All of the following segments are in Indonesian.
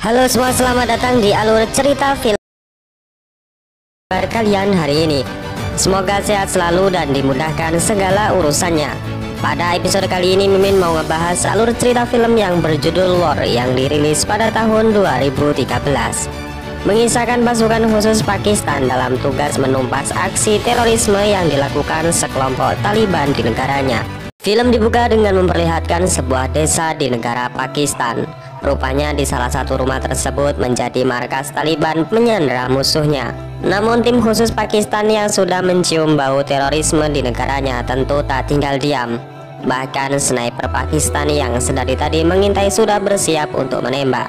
Halo semua, selamat datang di alur cerita film kalian hari ini. Semoga sehat selalu dan dimudahkan segala urusannya. Pada episode kali ini Mimin mau ngebahas alur cerita film yang berjudul War yang dirilis pada tahun 2013, mengisahkan pasukan khusus Pakistan dalam tugas menumpas aksi terorisme yang dilakukan sekelompok Taliban di negaranya. Film dibuka dengan memperlihatkan sebuah desa di negara Pakistan. Rupanya di salah satu rumah tersebut menjadi markas Taliban menyandera musuhnya. Namun tim khusus Pakistan yang sudah mencium bau terorisme di negaranya tentu tak tinggal diam. Bahkan sniper Pakistan yang sedari tadi mengintai sudah bersiap untuk menembak.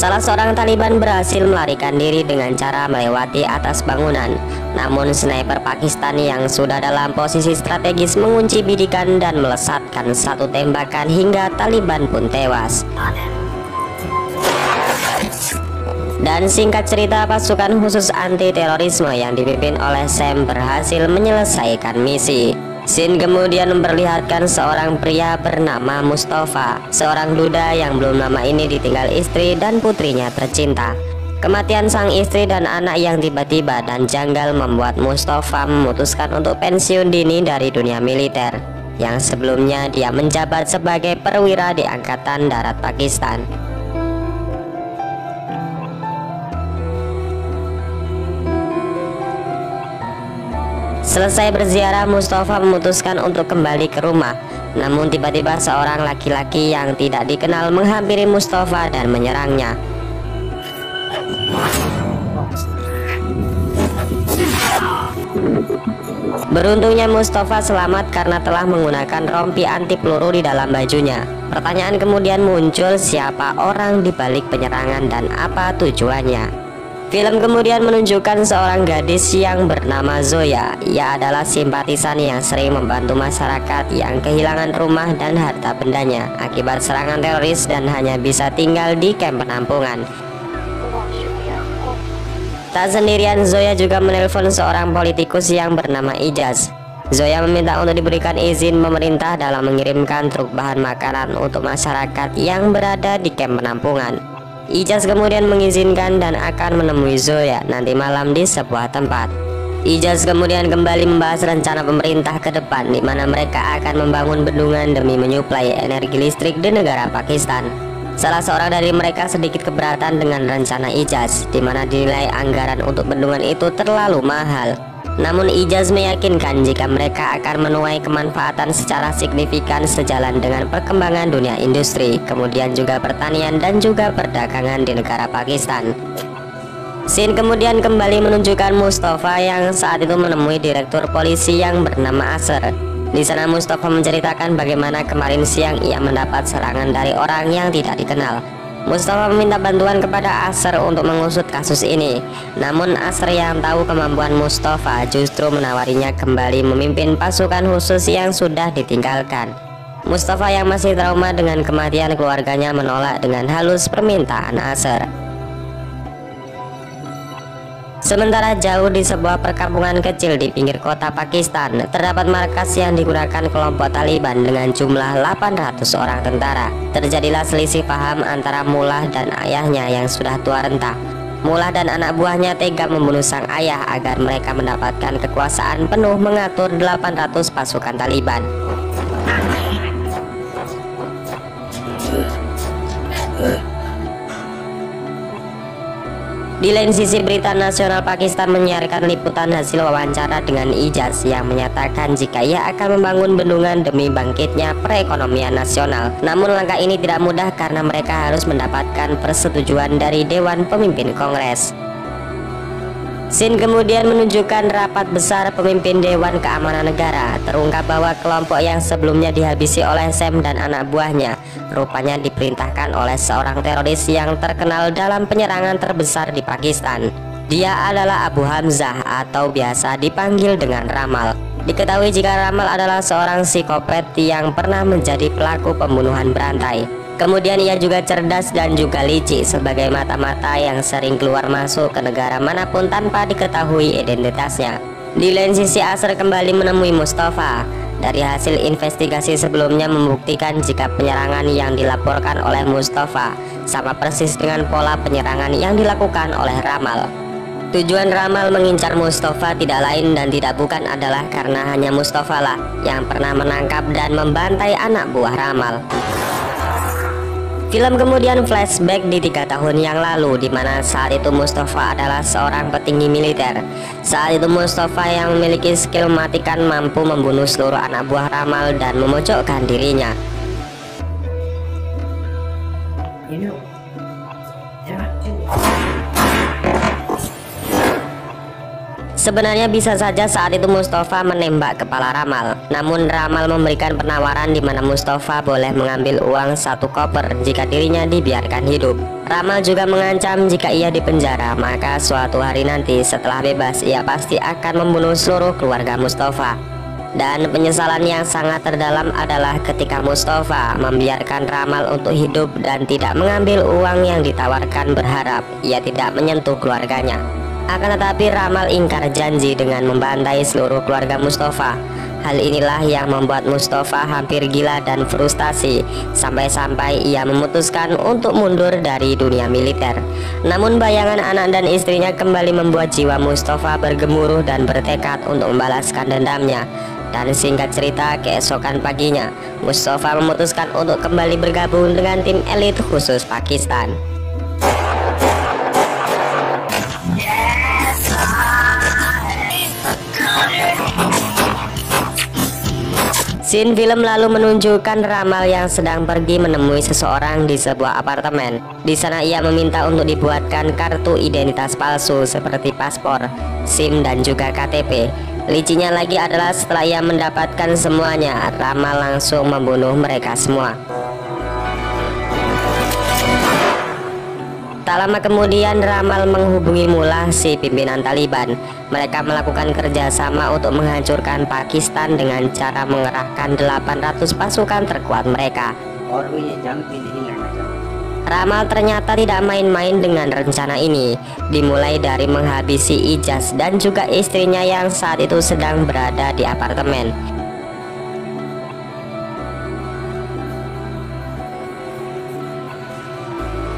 Salah seorang Taliban berhasil melarikan diri dengan cara melewati atas bangunan. Namun sniper Pakistan yang sudah dalam posisi strategis mengunci bidikan dan melesatkan satu tembakan hingga Taliban pun tewas. Dan singkat cerita, pasukan khusus anti terorisme yang dipimpin oleh Sam berhasil menyelesaikan misi. Scene kemudian memperlihatkan seorang pria bernama Mustafa, seorang duda yang belum lama ini ditinggal istri dan putrinya tercinta. Kematian sang istri dan anak yang tiba-tiba dan janggal membuat Mustafa memutuskan untuk pensiun dini dari dunia militer, yang sebelumnya dia menjabat sebagai perwira di Angkatan Darat Pakistan. Selesai berziarah, Mustafa memutuskan untuk kembali ke rumah. Namun tiba-tiba seorang laki-laki yang tidak dikenal menghampiri Mustafa dan menyerangnya. Beruntungnya Mustafa selamat karena telah menggunakan rompi anti peluru di dalam bajunya. Pertanyaan kemudian muncul, siapa orang di balik penyerangan dan apa tujuannya? Film kemudian menunjukkan seorang gadis yang bernama Zoya. Ia adalah simpatisan yang sering membantu masyarakat yang kehilangan rumah dan harta bendanya akibat serangan teroris dan hanya bisa tinggal di kamp penampungan. Tak sendirian, Zoya juga menelpon seorang politikus yang bernama Ijaz. Zoya meminta untuk diberikan izin pemerintah dalam mengirimkan truk bahan makanan untuk masyarakat yang berada di kamp penampungan. Ijaz kemudian mengizinkan dan akan menemui Zoya nanti malam di sebuah tempat. Ijaz kemudian kembali membahas rencana pemerintah ke depan, di mana mereka akan membangun bendungan demi menyuplai energi listrik di negara Pakistan. Salah seorang dari mereka sedikit keberatan dengan rencana Ijaz, di mana dinilai anggaran untuk bendungan itu terlalu mahal. Namun Ijaz meyakinkan jika mereka akan menuai kemanfaatan secara signifikan sejalan dengan perkembangan dunia industri, kemudian juga pertanian dan juga perdagangan di negara Pakistan. Scene kemudian kembali menunjukkan Mustafa yang saat itu menemui direktur polisi yang bernama Asr. Di sana Mustafa menceritakan bagaimana kemarin siang ia mendapat serangan dari orang yang tidak dikenal. Mustafa meminta bantuan kepada Asr untuk mengusut kasus ini. Namun Asr yang tahu kemampuan Mustafa justru menawarinya kembali memimpin pasukan khusus yang sudah ditinggalkan. Mustafa yang masih trauma dengan kematian keluarganya menolak dengan halus permintaan Asr. Sementara jauh di sebuah perkampungan kecil di pinggir kota Pakistan, terdapat markas yang digunakan kelompok Taliban dengan jumlah 800 orang tentara. Terjadilah selisih paham antara Mullah dan ayahnya yang sudah tua renta. Mullah dan anak buahnya tega membunuh sang ayah agar mereka mendapatkan kekuasaan penuh mengatur 800 pasukan Taliban. Di lain sisi, berita nasional Pakistan menyiarkan liputan hasil wawancara dengan Ijaz yang menyatakan jika ia akan membangun bendungan demi bangkitnya perekonomian nasional. Namun langkah ini tidak mudah karena mereka harus mendapatkan persetujuan dari Dewan Pemimpin Kongres. Scene kemudian menunjukkan rapat besar pemimpin Dewan Keamanan Negara. Terungkap bahwa kelompok yang sebelumnya dihabisi oleh Sam dan anak buahnya rupanya diperintahkan oleh seorang teroris yang terkenal dalam penyerangan terbesar di Pakistan. Dia adalah Abu Hamzah atau biasa dipanggil dengan Ramal. Diketahui jika Ramal adalah seorang psikopat yang pernah menjadi pelaku pembunuhan berantai. Kemudian ia juga cerdas dan juga licik sebagai mata-mata yang sering keluar masuk ke negara manapun tanpa diketahui identitasnya. Di lain sisi, Asher kembali menemui Mustafa. Dari hasil investigasi sebelumnya membuktikan jika penyerangan yang dilaporkan oleh Mustafa sama persis dengan pola penyerangan yang dilakukan oleh Ramal. Tujuan Ramal mengincar Mustafa tidak lain dan tidak bukan adalah karena hanya Mustafa lah yang pernah menangkap dan membantai anak buah Ramal. Film kemudian flashback di 3 tahun yang lalu, di mana saat itu Mustafa adalah seorang petinggi militer. Saat itu Mustafa yang memiliki skill mematikan mampu membunuh seluruh anak buah Ramal dan memojokkan dirinya. Sebenarnya bisa saja saat itu Mustafa menembak kepala Ramal. Namun Ramal memberikan penawaran di mana Mustafa boleh mengambil uang 1 koper jika dirinya dibiarkan hidup. Ramal juga mengancam jika ia dipenjara, maka suatu hari nanti setelah bebas ia pasti akan membunuh seluruh keluarga Mustafa. Dan penyesalan yang sangat terdalam adalah ketika Mustafa membiarkan Ramal untuk hidup dan tidak mengambil uang yang ditawarkan, berharap ia tidak menyentuh keluarganya. Akan tetapi Ramal ingkar janji dengan membantai seluruh keluarga Mustafa. Hal inilah yang membuat Mustafa hampir gila dan frustasi, sampai-sampai ia memutuskan untuk mundur dari dunia militer. Namun bayangan anak dan istrinya kembali membuat jiwa Mustafa bergemuruh dan bertekad untuk membalaskan dendamnya. Dan singkat cerita, keesokan paginya Mustafa memutuskan untuk kembali bergabung dengan tim elit khusus Pakistan. Scene film lalu menunjukkan Ramal yang sedang pergi menemui seseorang di sebuah apartemen. Di sana ia meminta untuk dibuatkan kartu identitas palsu seperti paspor, SIM dan juga KTP. Liciknya lagi adalah setelah ia mendapatkan semuanya, Ramal langsung membunuh mereka semua. Tak lama kemudian Ramal menghubungi Mullah, si pimpinan Taliban. Mereka melakukan kerjasama untuk menghancurkan Pakistan dengan cara mengerahkan 800 pasukan terkuat mereka. Ramal ternyata tidak main-main dengan rencana ini. Dimulai dari menghabisi Ijaz dan juga istrinya yang saat itu sedang berada di apartemen.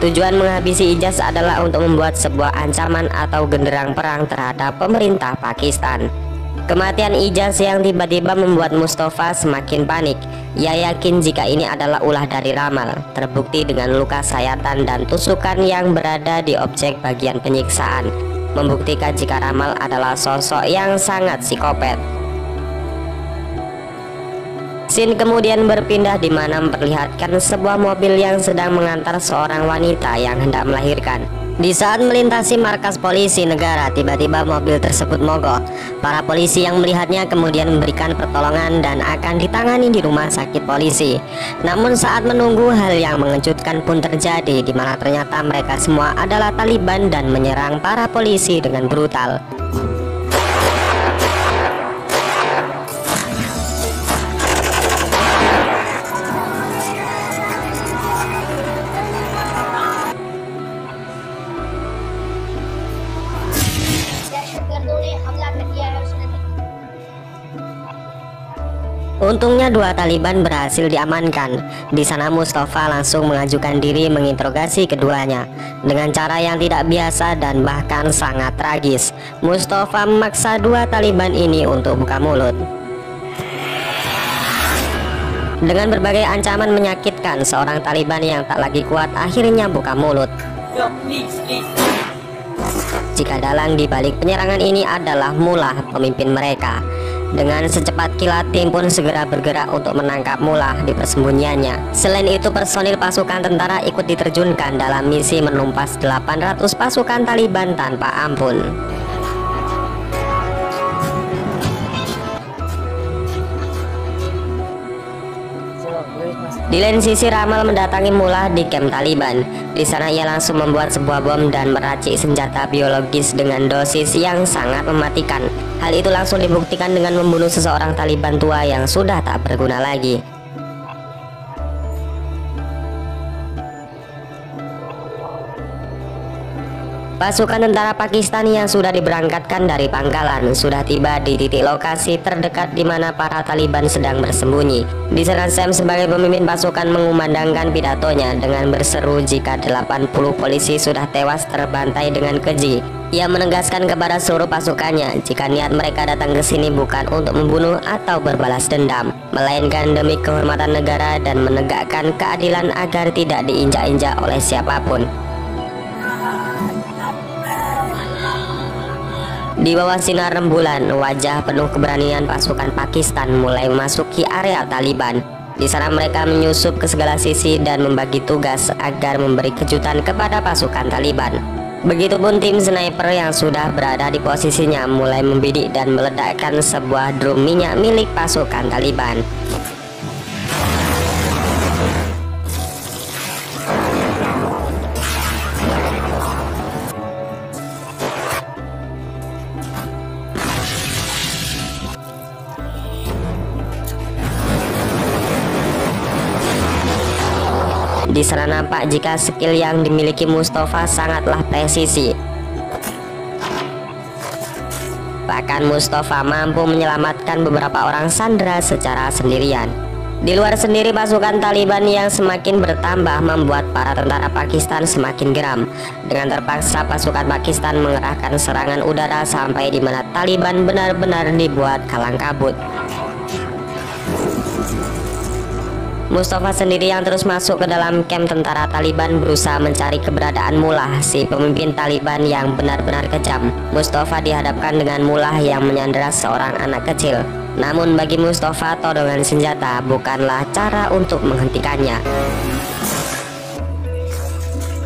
Tujuan menghabisi Ijaz adalah untuk membuat sebuah ancaman atau genderang perang terhadap pemerintah Pakistan. Kematian Ijaz yang tiba-tiba membuat Mustafa semakin panik. Ia yakin jika ini adalah ulah dari Ramal, terbukti dengan luka sayatan dan tusukan yang berada di objek bagian penyiksaan, membuktikan jika Ramal adalah sosok yang sangat psikopat. Scene kemudian berpindah di mana memperlihatkan sebuah mobil yang sedang mengantar seorang wanita yang hendak melahirkan. Di saat melintasi markas polisi negara, tiba-tiba mobil tersebut mogok. Para polisi yang melihatnya kemudian memberikan pertolongan dan akan ditangani di rumah sakit polisi. Namun saat menunggu, hal yang mengejutkan pun terjadi, di mana ternyata mereka semua adalah Taliban dan menyerang para polisi dengan brutal. Untungnya 2 Taliban berhasil diamankan. Di sana Mustafa langsung mengajukan diri menginterogasi keduanya dengan cara yang tidak biasa dan bahkan sangat tragis. Mustafa memaksa 2 Taliban ini untuk buka mulut. Dengan berbagai ancaman menyakitkan, seorang Taliban yang tak lagi kuat akhirnya buka mulut. Jika dalang di balik penyerangan ini adalah Mullah, pemimpin mereka. Dengan secepat kilat, tim pun segera bergerak untuk menangkap Mullah di persembunyiannya. Selain itu, personil pasukan tentara ikut diterjunkan dalam misi menumpas 800 pasukan Taliban tanpa ampun. Di lain sisi, Ramal mendatangi Mullah di kamp Taliban. Di sana ia langsung membuat sebuah bom dan meracik senjata biologis dengan dosis yang sangat mematikan. Hal itu langsung dibuktikan dengan membunuh seseorang Taliban tua yang sudah tak berguna lagi. Pasukan tentara Pakistan yang sudah diberangkatkan dari pangkalan sudah tiba di titik lokasi terdekat di mana para Taliban sedang bersembunyi. Di sana Sam sebagai pemimpin pasukan mengumandangkan pidatonya dengan berseru jika 80 polisi sudah tewas terbantai dengan keji. Ia menegaskan kepada seluruh pasukannya jika niat mereka datang ke sini bukan untuk membunuh atau berbalas dendam, melainkan demi kehormatan negara dan menegakkan keadilan agar tidak diinjak-injak oleh siapapun. Di bawah sinar rembulan, wajah penuh keberanian pasukan Pakistan mulai memasuki area Taliban. Di sana mereka menyusup ke segala sisi dan membagi tugas agar memberi kejutan kepada pasukan Taliban. Begitupun tim sniper yang sudah berada di posisinya mulai membidik dan meledakkan sebuah drum minyak milik pasukan Taliban. Di sana nampak jika skill yang dimiliki Mustafa sangatlah presisi. Bahkan Mustafa mampu menyelamatkan beberapa orang sandera secara sendirian. Di luar sendiri, pasukan Taliban yang semakin bertambah membuat para tentara Pakistan semakin geram. Dengan terpaksa pasukan Pakistan mengerahkan serangan udara sampai di mana Taliban benar-benar dibuat kalang kabut. Mustafa sendiri yang terus masuk ke dalam camp tentara Taliban berusaha mencari keberadaan Mullah, si pemimpin Taliban yang benar-benar kejam. Mustafa dihadapkan dengan Mullah yang menyandera seorang anak kecil. Namun bagi Mustafa, todongan senjata bukanlah cara untuk menghentikannya.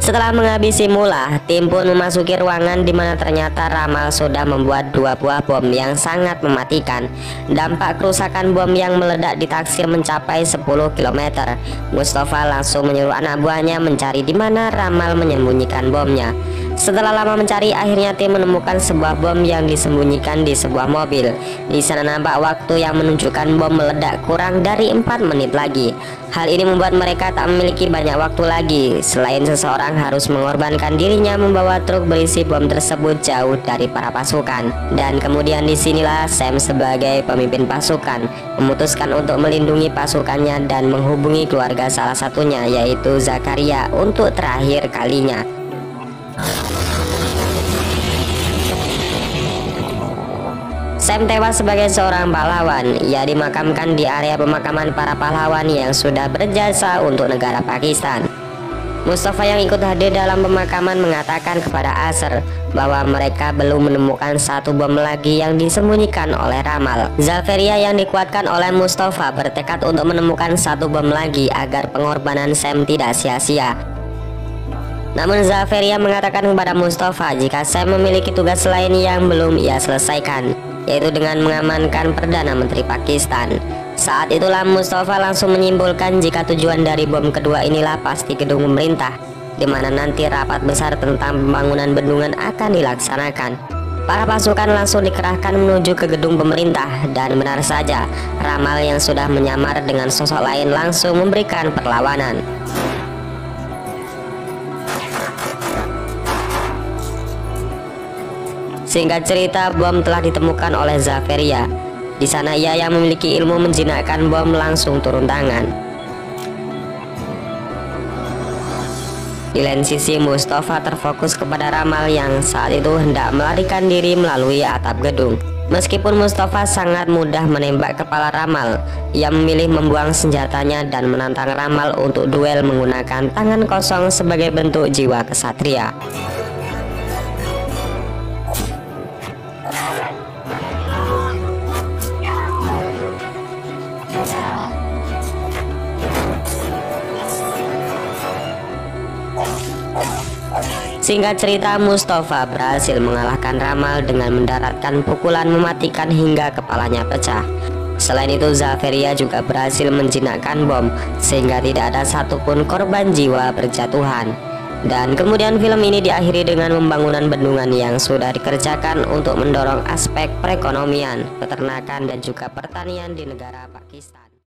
Setelah menghabisi Mullah, tim pun memasuki ruangan di mana ternyata Ramal sudah membuat 2 buah bom yang sangat mematikan. Dampak kerusakan bom yang meledak ditaksir mencapai 10 km. Mustafa langsung menyuruh anak buahnya mencari di mana Ramal menyembunyikan bomnya. Setelah lama mencari, akhirnya tim menemukan sebuah bom yang disembunyikan di sebuah mobil. Di sana nampak waktu yang menunjukkan bom meledak kurang dari 4 menit lagi. Hal ini membuat mereka tak memiliki banyak waktu lagi. Selain seseorang harus mengorbankan dirinya membawa truk berisi bom tersebut jauh dari para pasukan. Dan kemudian disinilah Sam sebagai pemimpin pasukan memutuskan untuk melindungi pasukannya dan menghubungi keluarga salah satunya, yaitu Zakaria, untuk terakhir kalinya. Sam tewas sebagai seorang pahlawan. Ia dimakamkan di area pemakaman para pahlawan yang sudah berjasa untuk negara Pakistan. Mustafa yang ikut hadir dalam pemakaman mengatakan kepada Asr bahwa mereka belum menemukan satu bom lagi yang disembunyikan oleh Ramal. Zaferia yang dikuatkan oleh Mustafa bertekad untuk menemukan satu bom lagi agar pengorbanan Sam tidak sia-sia. Namun Zaferia mengatakan kepada Mustafa jika Sam memiliki tugas lain yang belum ia selesaikan, yaitu dengan mengamankan Perdana Menteri Pakistan. Saat itulah Mustafa langsung menyimpulkan jika tujuan dari bom kedua inilah pasti gedung pemerintah, di mana nanti rapat besar tentang pembangunan bendungan akan dilaksanakan. Para pasukan langsung dikerahkan menuju ke gedung pemerintah, dan benar saja, Ramal yang sudah menyamar dengan sosok lain langsung memberikan perlawanan. Singkat cerita, bom telah ditemukan oleh Zaferia. Di sana ia yang memiliki ilmu menjinakkan bom langsung turun tangan. Di lain sisi, Mustafa terfokus kepada Ramal yang saat itu hendak melarikan diri melalui atap gedung. Meskipun Mustafa sangat mudah menembak kepala Ramal, ia memilih membuang senjatanya dan menantang Ramal untuk duel menggunakan tangan kosong sebagai bentuk jiwa kesatria. Singkat cerita, Mustafa berhasil mengalahkan Ramal dengan mendaratkan pukulan mematikan hingga kepalanya pecah. Selain itu, Zaferia juga berhasil menjinakkan bom sehingga tidak ada satupun korban jiwa berjatuhan. Dan kemudian film ini diakhiri dengan pembangunan bendungan yang sudah dikerjakan untuk mendorong aspek perekonomian, peternakan dan juga pertanian di negara Pakistan.